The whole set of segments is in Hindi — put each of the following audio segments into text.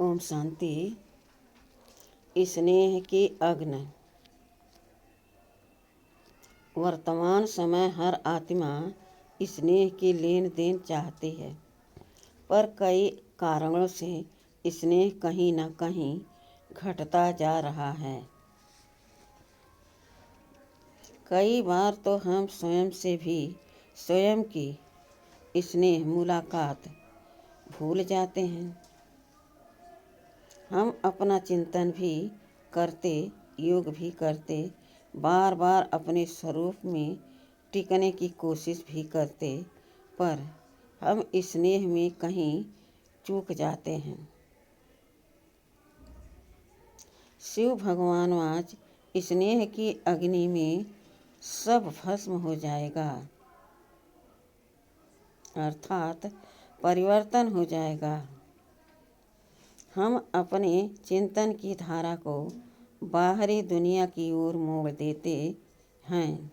ओम शांति। स्नेह की अग्नि। वर्तमान समय हर आत्मा स्नेह की लेन देन चाहती है, पर कई कारणों से स्नेह कहीं न कहीं घटता जा रहा है। कई बार तो हम स्वयं से भी स्वयं की स्नेह मुलाकात भूल जाते हैं। हम अपना चिंतन भी करते, योग भी करते, बार बार अपने स्वरूप में टिकने की कोशिश भी करते, पर हम स्नेह में कहीं चूक जाते हैं। शिव भगवान आज स्नेह की अग्नि में सब भस्म हो जाएगा, अर्थात परिवर्तन हो जाएगा। हम अपने चिंतन की धारा को बाहरी दुनिया की ओर मोड़ देते हैं।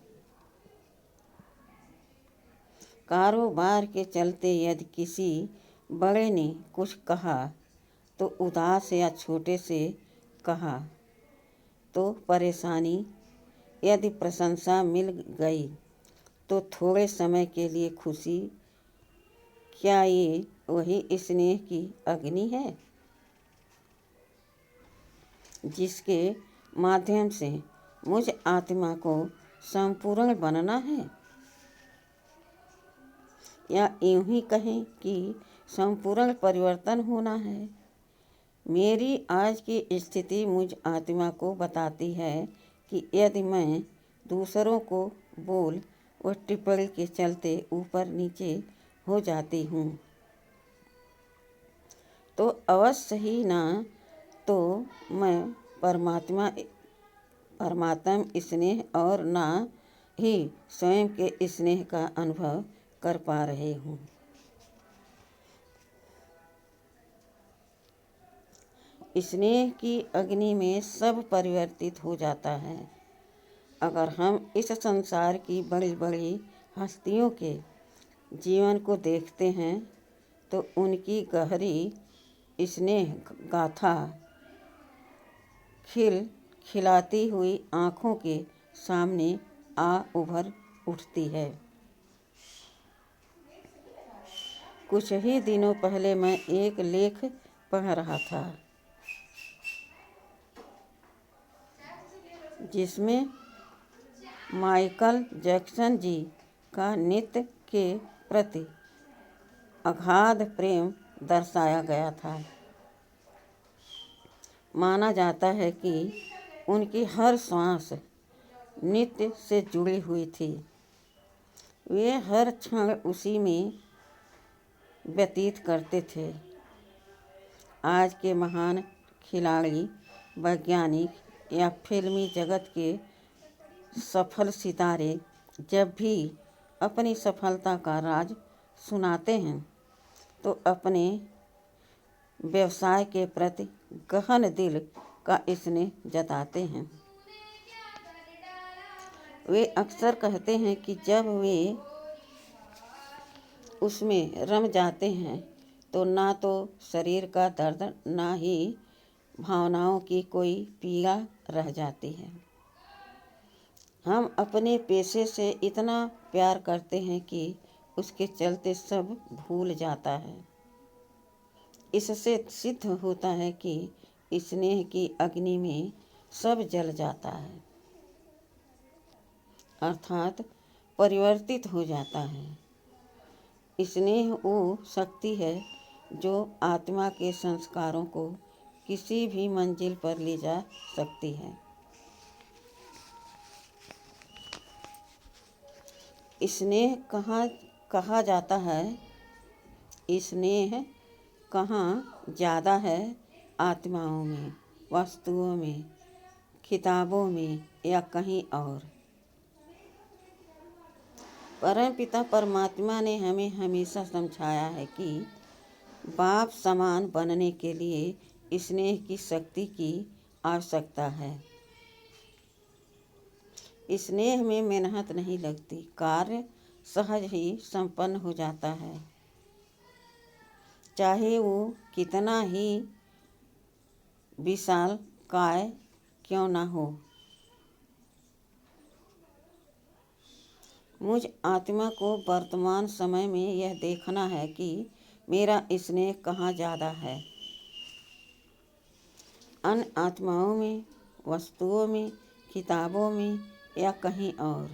कारोबार के चलते यदि किसी बड़े ने कुछ कहा तो उदास या छोटे से कहा तो परेशानी, यदि प्रशंसा मिल गई तो थोड़े समय के लिए खुशी। क्या ये वही स्नेह की अग्नि है जिसके माध्यम से मुझ आत्मा को संपूर्ण बनना है, या यूं ही कहें कि संपूर्ण परिवर्तन होना है? मेरी आज की स्थिति मुझ आत्मा को बताती है कि यदि मैं दूसरों को बोल व टिप्पणी के चलते ऊपर नीचे हो जाती हूँ तो अवश्य ही ना तो मैं परमात्मा स्नेह और ना ही स्वयं के स्नेह का अनुभव कर पा रहे हूँ। स्नेह की अग्नि में सब परिवर्तित हो जाता है। अगर हम इस संसार की बड़ी बड़ी हस्तियों के जीवन को देखते हैं तो उनकी गहरी स्नेह गाथा खिलाती हुई आँखों के सामने आ उभर उठती है। कुछ ही दिनों पहले मैं एक लेख पढ़ रहा था जिसमें माइकल जैक्सन जी का नृत्य के प्रति अगाध प्रेम दर्शाया गया था। माना जाता है कि उनकी हर सांस नृत्य से जुड़ी हुई थी। वे हर क्षण उसी में व्यतीत करते थे। आज के महान खिलाड़ी, वैज्ञानिक या फिल्मी जगत के सफल सितारे जब भी अपनी सफलता का राज सुनाते हैं तो अपने व्यवसाय के प्रति गहन दिल का स्नेह जताते हैं। वे अक्सर कहते हैं कि जब वे उसमें रम जाते हैं तो ना तो शरीर का दर्द ना ही भावनाओं की कोई पीड़ा रह जाती है। हम अपने पेशे से इतना प्यार करते हैं कि उसके चलते सब भूल जाता है। इससे सिद्ध होता है कि स्नेह की अग्नि में सब जल जाता है, अर्थात परिवर्तित हो जाता है। स्नेह वो शक्ति है जो आत्मा के संस्कारों को किसी भी मंजिल पर ले जा सकती है। स्नेह कहा जाता है, स्नेह कहाँ ज़्यादा है, आत्माओं में, वस्तुओं में, किताबों में या कहीं और। परमपिता परमात्मा ने हमें हमेशा समझाया है कि बाप समान बनने के लिए स्नेह की शक्ति की आवश्यकता है। स्नेह में मेहनत नहीं लगती, कार्य सहज ही संपन्न हो जाता है। चाहे वो कितना ही विशाल काय क्यों न हो। मुझ आत्मा को वर्तमान समय में यह देखना है कि मेरा स्नेह कहाँ ज़्यादा है, अन्य आत्माओं में, वस्तुओं में, किताबों में या कहीं और।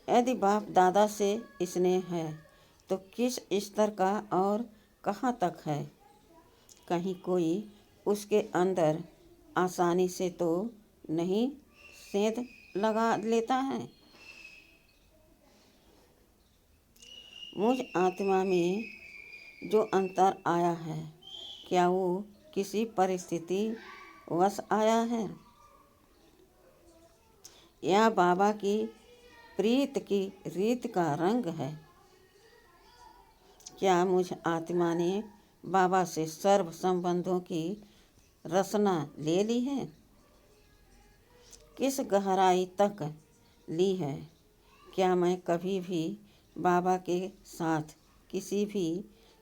यदि बाप दादा से स्नेह है तो किस स्तर का और कहाँ तक है। कहीं कोई उसके अंदर आसानी से तो नहीं सेंध लगा लेता है। मुझ आत्मा में जो अंतर आया है, क्या वो किसी परिस्थिति वश आया है या बाबा की प्रीत की रीत का रंग है। क्या मुझ आत्मा ने बाबा से सर्व संबंधों की रसना ले ली है, किस गहराई तक ली है। क्या मैं कभी भी बाबा के साथ किसी भी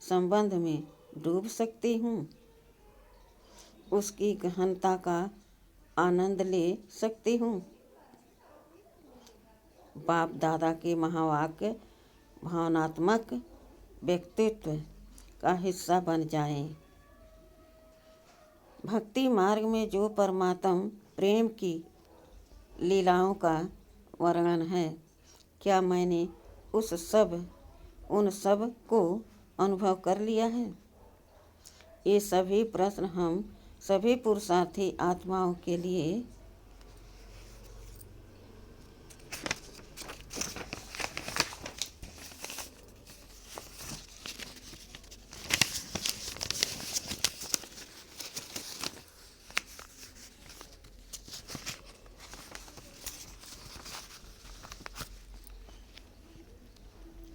संबंध में डूब सकती हूँ, उसकी गहनता का आनंद ले सकती हूँ। बाप दादा के महावाक्य भावनात्मक व्यक्तित्व का हिस्सा बन जाएं। भक्ति मार्ग में जो परमात्म प्रेम की लीलाओं का वर्णन है, क्या मैंने उन सब को अनुभव कर लिया है। ये सभी प्रश्न हम सभी पुरुषार्थी आत्माओं के लिए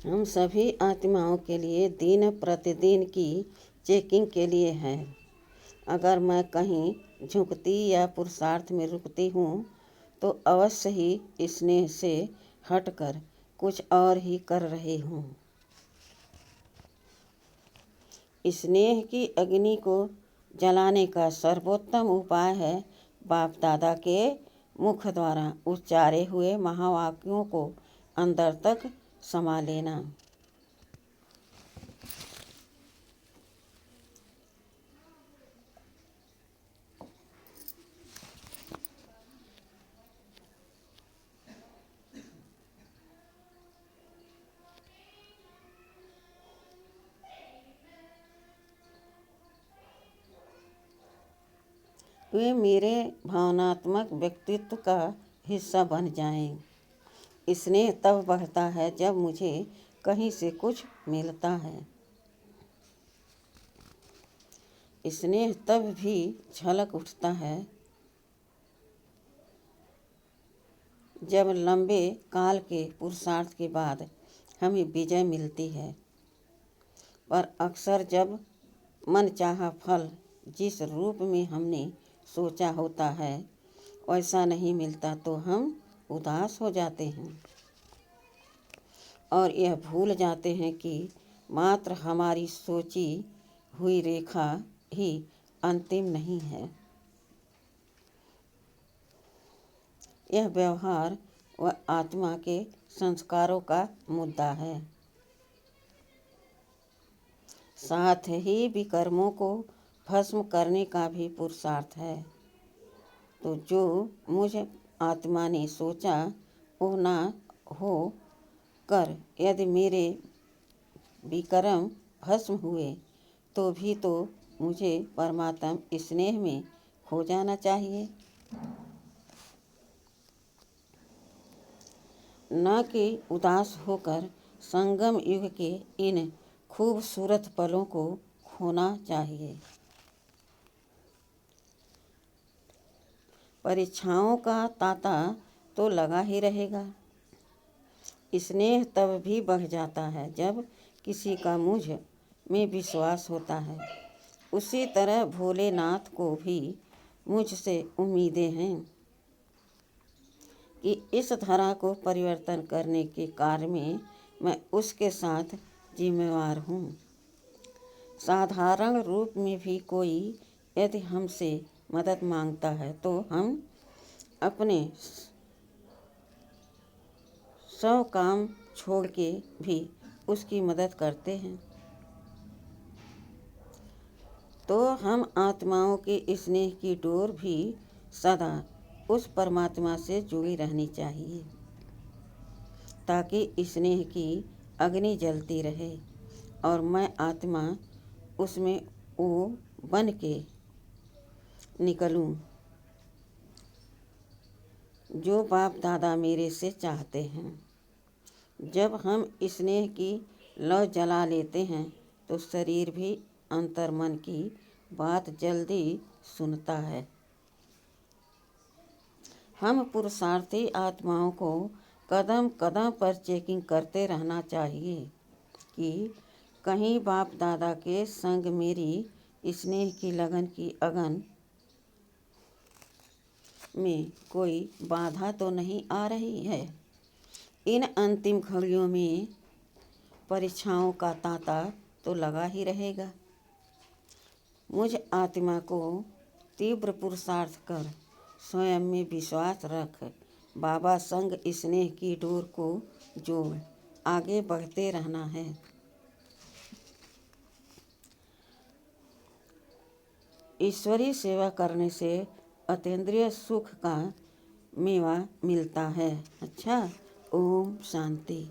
हम सभी आत्माओं के लिए दिन प्रतिदिन की चेकिंग के लिए है। अगर मैं कहीं झुकती या पुरुषार्थ में रुकती हूँ तो अवश्य ही स्नेह से हटकर कुछ और ही कर रही हूँ। स्नेह की अग्नि को जलाने का सर्वोत्तम उपाय है बाप दादा के मुख द्वारा उच्चारे हुए महावाक्यों को अंदर तक समा लेना। वे मेरे भावनात्मक व्यक्तित्व का हिस्सा बन जाएं। स्नेह तब बढ़ता है जब मुझे कहीं से कुछ मिलता है। स्नेह तब भी झलक उठता है जब लंबे काल के पुरुषार्थ के बाद हमें विजय मिलती है। पर अक्सर जब मनचाहा फल जिस रूप में हमने सोचा होता है वैसा नहीं मिलता तो हम उदास हो जाते हैं और यह भूल जाते हैं कि मात्र हमारी सोची हुई रेखा ही अंतिम नहीं है। यह व्यवहार व आत्मा के संस्कारों का मुद्दा है। साथ ही विकर्मों को भस्म करने का भी पुरुषार्थ है। तो जो मुझ आत्मा ने सोचा वो ना हो कर यदि मेरे विकर्म भस्म हुए तो भी तो मुझे परमात्म स्नेह में खो जाना चाहिए, न कि उदास होकर संगम युग के इन खूबसूरत पलों को खोना चाहिए। परीक्षाओं का तांता तो लगा ही रहेगा। स्नेह तब भी बढ़ जाता है जब किसी का मुझ में विश्वास होता है। उसी तरह भोलेनाथ को भी मुझसे उम्मीदें हैं कि इस धरा को परिवर्तन करने के कार्य में मैं उसके साथ जिम्मेवार हूँ। साधारण रूप में भी कोई यदि हमसे मदद मांगता है तो हम अपने सब काम छोड़ के भी उसकी मदद करते हैं। तो हम आत्माओं के स्नेह की डोर भी सदा उस परमात्मा से जुड़ी रहनी चाहिए, ताकि स्नेह की अग्नि जलती रहे और मैं आत्मा उसमें वो बन के निकलूं जो बाप दादा मेरे से चाहते हैं। जब हम स्नेह की लौ जला लेते हैं तो शरीर भी अंतर्मन की बात जल्दी सुनता है। हम पुरुषार्थी आत्माओं को कदम कदम पर चेकिंग करते रहना चाहिए कि कहीं बाप दादा के संग मेरी स्नेह की लगन की अगन में कोई बाधा तो नहीं आ रही है। इन अंतिम घड़ियों में परीक्षाओं का तांता तो लगा ही रहेगा। मुझ आत्मा को तीव्र पुरुषार्थ कर स्वयं में विश्वास रख बाबा संग स्नेह की डोर को जोड़ आगे बढ़ते रहना है। ईश्वरीय सेवा करने से अतीन्द्रिय सुख का मेवा मिलता है। अच्छा, ओम शांति।